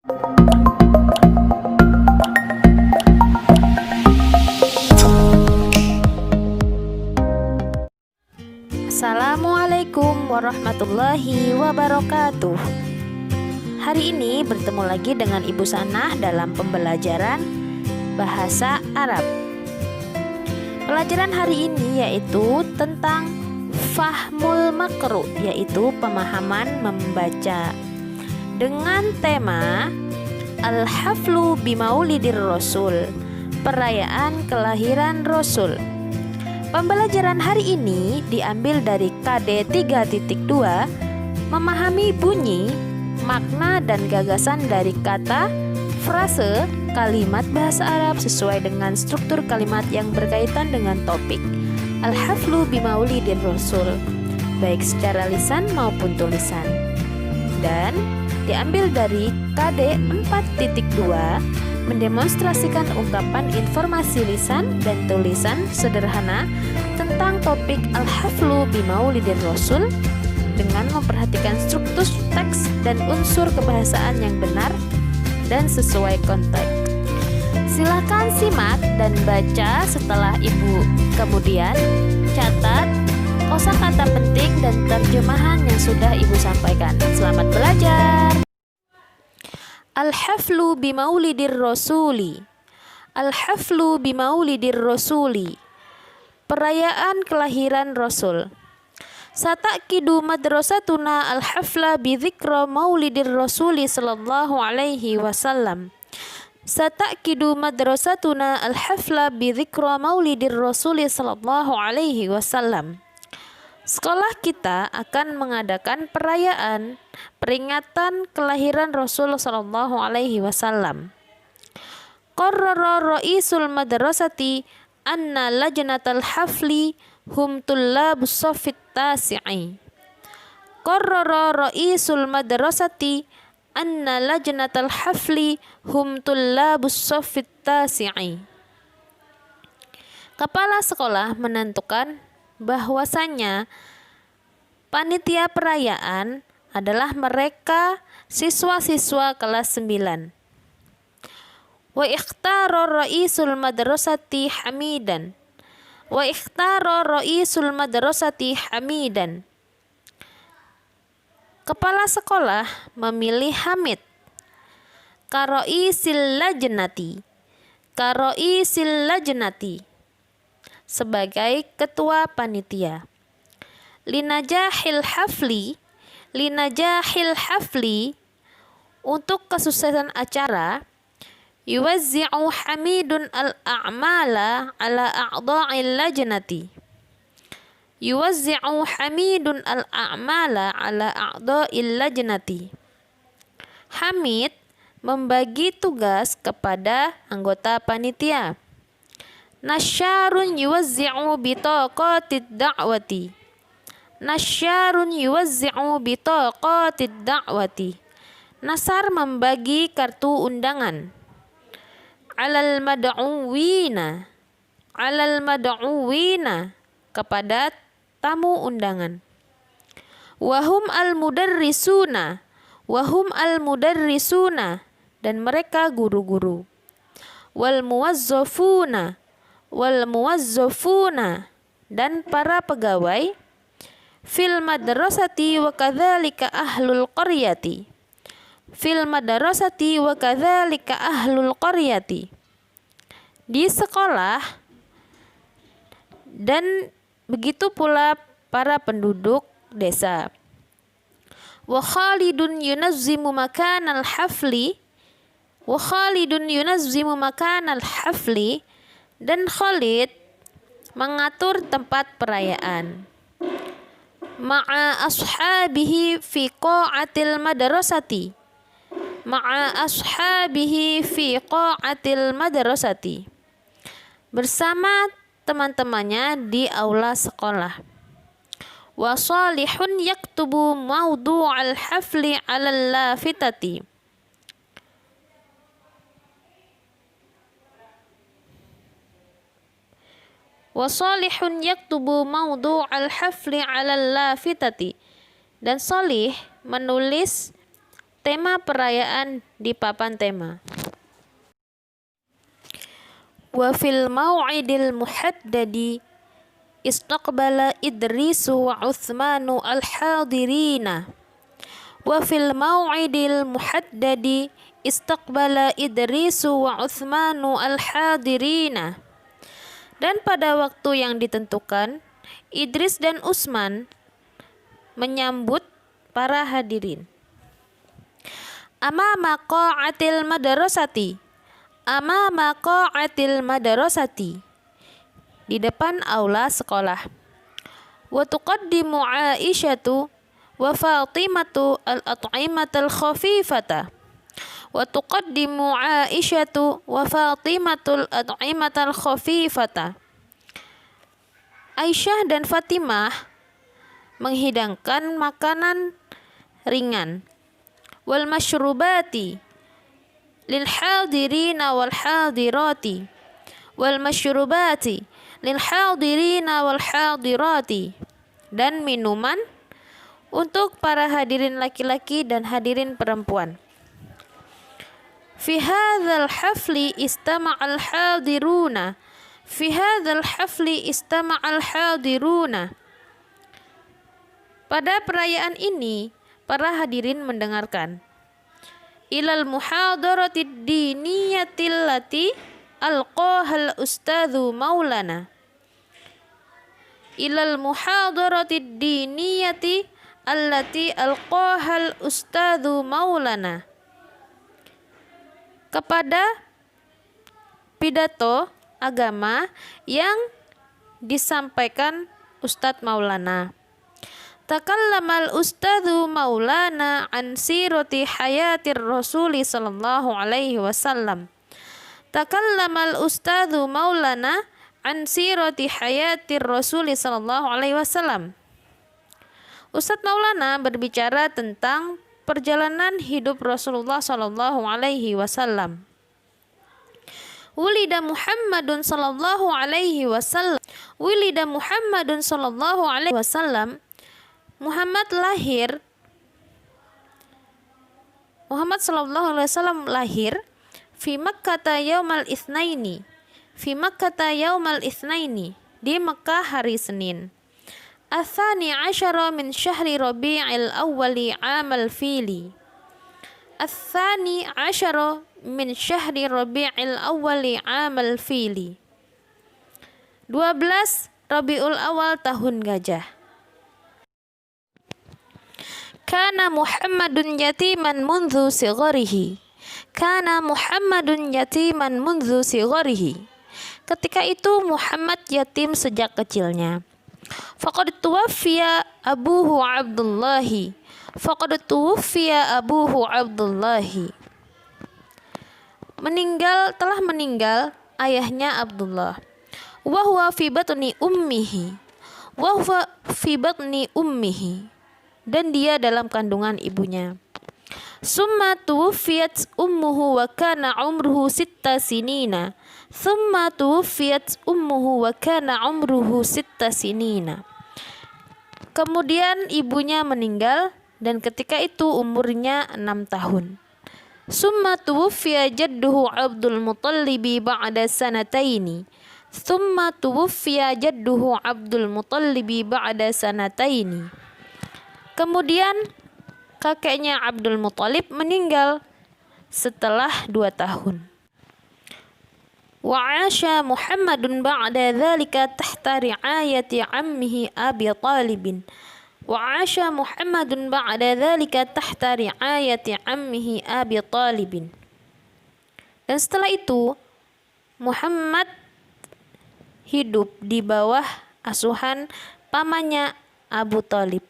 Assalamualaikum warahmatullahi wabarakatuh. Hari ini bertemu lagi dengan Ibu Sanah dalam pembelajaran bahasa Arab. Pelajaran hari ini yaitu tentang fahmul makru, yaitu pemahaman membaca, dengan tema Al-Haflu Bimaulidir Rasul, perayaan kelahiran Rasul. Pembelajaran hari ini diambil dari KD 3.2, memahami bunyi, makna dan gagasan dari kata, frase, kalimat bahasa Arab sesuai dengan struktur kalimat yang berkaitan dengan topik Al-Haflu Bimaulidir Rasul, baik secara lisan maupun tulisan. Dan diambil dari KD 4.2, mendemonstrasikan ungkapan informasi lisan dan tulisan sederhana tentang topik Al-Haflu Bimaulidir Rasul dengan memperhatikan struktur teks dan unsur kebahasaan yang benar dan sesuai konteks. Silakan simak dan baca setelah Ibu, kemudian catat kosakata penting dan terjemahan yang sudah Ibu sampaikan. Selamat belajar. Al-Haflu Bimaulidir Rasuli. Al-Haflu Bimaulidir Rasuli, perayaan kelahiran Rasul. Sata'kidu madrasatuna al-hafla bidzikra maulidir Rasuli sallallahu alaihi wasallam. Sata'kidu madrasatuna al-hafla bidzikra maulidir Rasuli sallallahu alaihi wasallam. Sekolah kita akan mengadakan perayaan peringatan kelahiran Rasul sallallahu alaihi wasallam. Qarrara ra'isul madrasati anna lajnatal hafli hum tullabus saffit tasi'i. Qarrara ra'isul madrasati anna lajnatal hafli hum tullabus saffit tasi'i. Kepala sekolah menentukan bahwasanya panitia perayaan adalah mereka siswa-siswa kelas 9. Wa ikhtara ra'isul madrasati Hamidan. Wa ikhtara ra'isul madrasati Hamidan. Kepala sekolah memilih Hamid. Karo'isil lajnati. Karo'isil lajnati, sebagai ketua panitia. Linajahil hafli, linajahil hafli, untuk kesuksesan acara, yuwazzi'u Hamidun al-a'mala ala a'dha'il lajnati. Yuwazzi'u Hamidun al-a'mala ala a'dha'il lajnati. Hamid membagi tugas kepada anggota panitia. Nasyarun yuwazzi'u bitaqatid da'wati. Nasyarun yuwazzi'u bitaqatid da'wati. Nasar membagi kartu undangan. Alal mad'uwina. Alal mad'uwina, kepada tamu undangan. Wahum al-mudarrisuna. Wahum al-mudarrisuna, dan mereka guru-guru. Wal muwazzafuna. Wal muwazzafuna, dan para pegawai. Fil madrasati wa kadzalika ahlul qaryati. Fil madrasati wa kadzalika ahlul qaryati, di sekolah, dan begitu pula para penduduk desa. Wa Khalidun yunazzimu makanal hafli. Wa Khalidun yunazzimu makanal hafli, dan Khalid mengatur tempat perayaan. Ma'a ashabihi fi qa'atil madrasati. Ma'a ashabihi fi qa'atil madrasati, bersama teman-temannya di aula sekolah. Wa salihun yaktubu mawdu'al hafli 'alal lafitati. Wa salihun yaktubu mawdu'al hafli 'alal lafitati, dan Salih menulis tema perayaan di papan tema. Wa fil mau'idil muhaddadi istaqbala Idrisu wa Uthmanu al-hadirina. Wa fil mau'idil muhaddadi istaqbala Idrisu wa Uthmanu al-hadirina. Dan pada waktu yang ditentukan, Idris dan Utsman menyambut para hadirin. Amama qa'atil madrasati, amama qa'atil madrasati, di depan aula sekolah. Wa tuqaddimu Aisyatu wa Fatimatu al-at'imatal khafifata, wa tuqaddimu Aisyatu wa Fatimatul at'imatal khafifata. Aisyah dan Fatimah menghidangkan makanan ringan. Wal masyrubati lil hadirina wal hadirati, wal masyrubati lil hadirina wal hadirati, dan minuman untuk para hadirin laki-laki dan hadirin perempuan. Fi hadzal hafli istama'al hadiruna, fi hadzal hafli istama'al hadiruna. Pada perayaan ini para hadirin mendengarkan. Ilal muhadaratid diniyatil lati alqahal ustadzu maulana. Ilal muhadaratid diniyati allati alqahal ustadzu maulana. Kepada pidato agama yang disampaikan Ustadz Maulana. Takallamal ustadzu Maulana an sirati hayatir Rasuli sallallahu alaihi wasallam. Takallamal ustadzu Maulana an sirati hayatir Rasuli sallallahu alaihi wasallam. Ustadz Maulana berbicara tentang perjalanan hidup Rasulullah sallallahu alaihi wasallam. Wulida Muhammadun sallallahu alaihi wasallam. Wulida Muhammadun sallallahu alaihi wasallam. Muhammad sallallahu alaihi wasallam lahir fi Makkah yaumal itsnaini, fi Makkah yaumal itsnaini, di Mekah hari Senin. Atsani asyara min syahri Rabi'il awwali amal fili. Atsani asyara min syahri Rabi'il awwali amal fili. 12 Rabiul Awal tahun gajah. Kana Muhammadun yatiman mundzu sigharihi. Kana Muhammadun yatiman mundzu sigharihi. Ketika itu Muhammad yatim sejak kecilnya. Faqad tuwaffiya abuhu Abdullahi. Faqad tuwaffiya abuhu Abdullahi. Telah meninggal ayahnya Abdullah. Wa huwa fi batni ummihi. Wa huwa fi batni ummihi. Dan dia dalam kandungan ibunya. Summa tuwfiyat ummuhu wa kana umruhu 6 sinina. Summa tuwfiyat ummuhu wa kana umruhu 6 sinina. Kemudian ibunya meninggal dan ketika itu umurnya 6 tahun. Summa tuwfiya jadduhu Abdul Muttalib ba'da sanataini. Summa tuwfiya jadduhu Abdul Muttalib ba'da sanataini. Kemudian kakeknya Abdul Muttalib meninggal setelah 2 tahun. Wa 'asha Muhammadun ba'da dzalika tahta ri'ayati 'ammihi Abi Talib. Wa 'asha Muhammadun ba'da dzalika tahta ri'ayati 'ammihi Abi Talib. Dan setelah itu Muhammad hidup di bawah asuhan pamannya Abu Talib.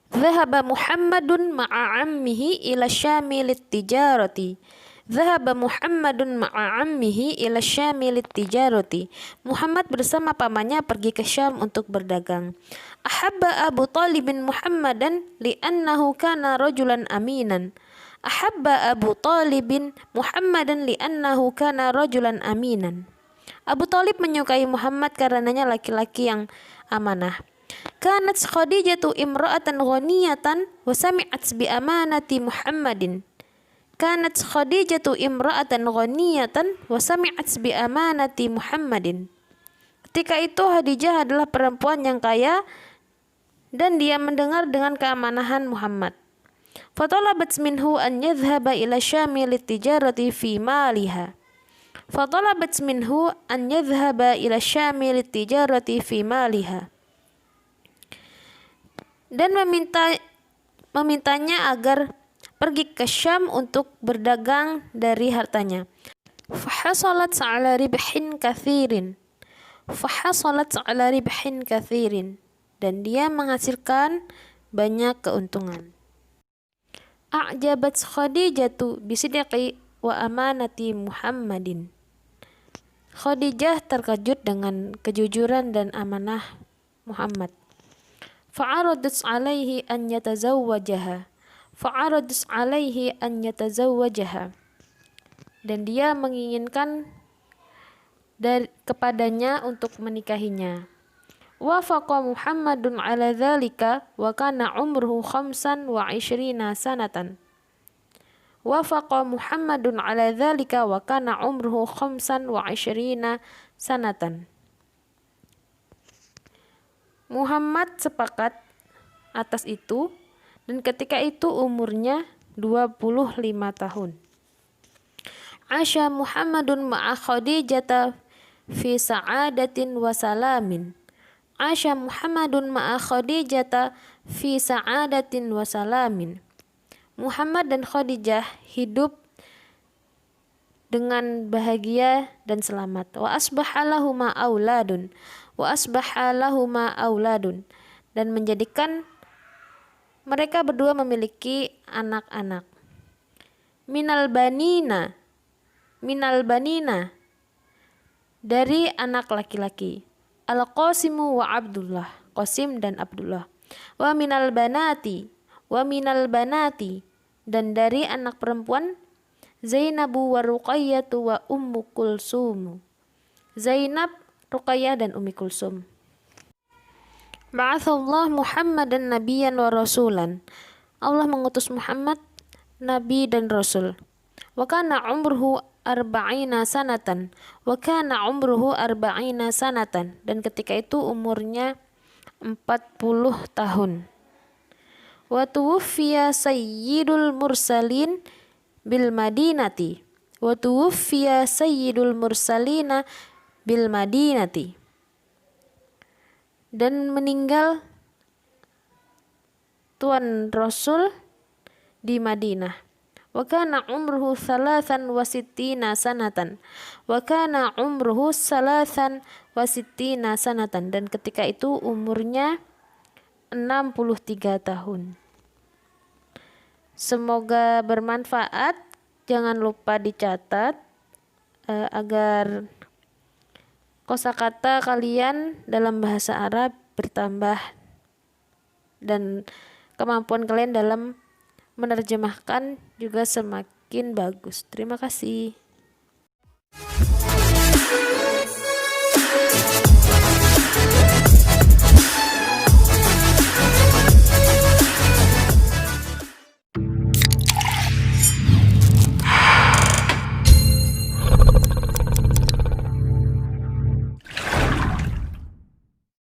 Dhahaba Muhammadun ma'a ammihi ila Syami lit-tijarati. Dhahaba Muhammadun ma'a ammihi ila Syami lit-tijarati. Muhammad bersama pamannya pergi ke Syam untuk berdagang. Ahabba Abu Talibin Muhammadan li'annahu kana rajulan aminan. Ahabba Abu Talibin Muhammadan li'annahu kana rajulan aminan. Abu Talib menyukai Muhammad karenanya laki-laki yang amanah. Kanat Khadijatu imra'atan ghaniyatan wa sami'at bi amanati Muhammadin. Kanat Khadijatu imra'atan ghaniyatan wa sami'at bi amanati Muhammadin. Ketika itu Khadijah adalah perempuan yang kaya dan dia mendengar dengan keamanahan Muhammad. Fatalabat minhu an yadhhaba ila Syami litijarati fi maliha. Fatalabat minhu an yadhhaba ila Syami litijarati fi maliha. Dan memintanya agar pergi ke Syam untuk berdagang dari hartanya. Fahasalat ala ribhin kathirin. Fahasalat ala ribhin kathirin. Dan dia menghasilkan banyak keuntungan. A'jabat Khadijatu bisidqi wa amanati Muhammadin. Khadijah terkejut dengan kejujuran dan amanah Muhammad. Fa'aradat alaihi an yatazawwajaha. Fa'aradat alaihi an yatazawwajaha. Dan dia menginginkan kepadanya untuk menikahinya. Wafaqa Muhammadun ala dzalika wa kana umruhu 25 sanatan. Wafaqa Muhammadun ala dzalika wa kana umruhu 25 sanatan. Muhammad sepakat atas itu dan ketika itu umurnya 25 tahun. Asya Muhammadun ma'a Khadijata fi sa'adatin wa salamin. Asya Muhammadun ma'a Khadijata fi sa'adatin wa salamin. Muhammad dan Khadijah hidup dengan bahagia dan selamat. Wa asbaha lahuma auladun. Wa asbaha lahuma auladun. Dan menjadikan mereka berdua memiliki anak-anak. Minal banina. Minal banina. Dari anak laki-laki. Al-Qasimu wa Abdullah. Qasim dan Abdullah. Wa minal banati. Wa minal banati. Dan dari anak perempuan Zainabu wa Ruqayyatu wa Ummu Kulsum. Zainab, Ruqayyah dan Ummi Kulsum. Ba'athallah Muhammadan nabiyyan wa rasulan. Allah mengutus Muhammad nabi dan rasul. Wa kana umruhu 40 sanatan. Wa kana umruhu 40 sanatan. Dan ketika itu umurnya 40 tahun. Wa tuwfiya sayyidul mursalin bil madinati. Wa tuwfiya sayyidul mursalina bil madinati. Dan meninggal Tuan Rasul di Madinah. Wa kana umruhu 63 sanatan. Wa kana umruhu 63 sanatan. Dan ketika itu umurnya 63 tahun. Semoga bermanfaat. Jangan lupa dicatat agar kosakata kalian dalam bahasa Arab bertambah dan kemampuan kalian dalam menerjemahkan juga semakin bagus. Terima kasih.